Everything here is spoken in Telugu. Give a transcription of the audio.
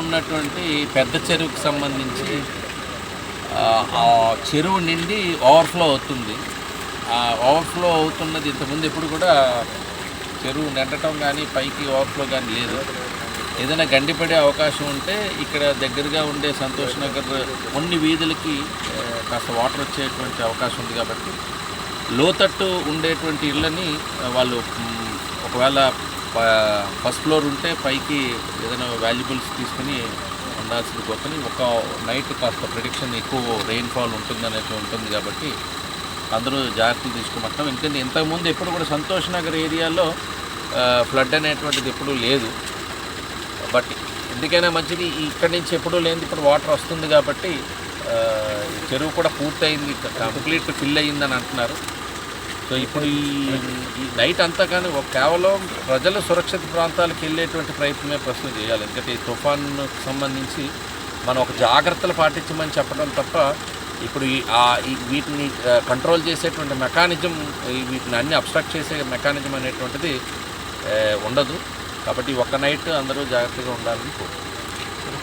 ఉన్నటువంటి పెద్ద చెరువుకి సంబంధించి ఆ చెరువు నిండి ఓవర్ఫ్లో అవుతుంది. ఆ ఓవర్ఫ్లో అవుతున్నది ఇంతకుముందు ఎప్పుడు కూడా చెరువు నిండటం కానీ పైకి ఓవర్ఫ్లో కానీ లేదు. ఏదైనా గండిపడే అవకాశం ఉంటే ఇక్కడ దగ్గరగా ఉండే సంతోష్ నగర్ కొన్ని వీధులకి కాస్త వాటర్ వచ్చేటువంటి అవకాశం ఉంది. కాబట్టి లోతట్టు ఉండేటువంటి ఇళ్ళని వాళ్ళు ఒకవేళ ఫస్ట్ ఫ్లోర్ ఉంటే పైకి ఏదైనా వాల్యుబుల్స్ తీసుకుని ఉండాల్సింది గొప్పని ఒక నైట్ కాస్త ప్రిడిక్షన్ ఎక్కువ రెయిన్ఫాల్ ఉంటుందనేది ఉంటుంది. కాబట్టి అందరూ జాగ్రత్తలు తీసుకోమంటాం. ఎందుకంటే ఇంతకుముందు ఎప్పుడు కూడా సంతోష్ నగర్ ఏరియాలో ఫ్లడ్ అనేటువంటిది ఎప్పుడూ లేదు. బట్ ఎందుకైనా మంచిది ఇక్కడి నుంచి ఎప్పుడూ లేనిది ఇప్పుడు వాటర్ వస్తుంది. కాబట్టి చెరువు కూడా పూర్తయింది, కంప్లీట్ ఫిల్ అయ్యిందని అంటున్నారు. సో ఇప్పుడు ఈ నైట్ అంతా కానీ కేవలం ప్రజలు సురక్షిత ప్రాంతాలకు వెళ్ళేటువంటి ప్రయత్నమే ప్రస్తుతం చేయాలి. ఎందుకంటే ఈ తుఫాన్కు సంబంధించి మనం ఒక జాగ్రత్తలు పాటించమని చెప్పడం తప్ప ఇప్పుడు వీటిని కంట్రోల్ చేసేటువంటి మెకానిజం, వీటిని అన్ని అబ్స్ట్రక్ట్ చేసే మెకానిజం అనేటువంటిది ఉండదు. కాబట్టి ఒక్క నైట్ అందరూ జాగ్రత్తగా ఉండాలని కోరుకుంటున్నాను.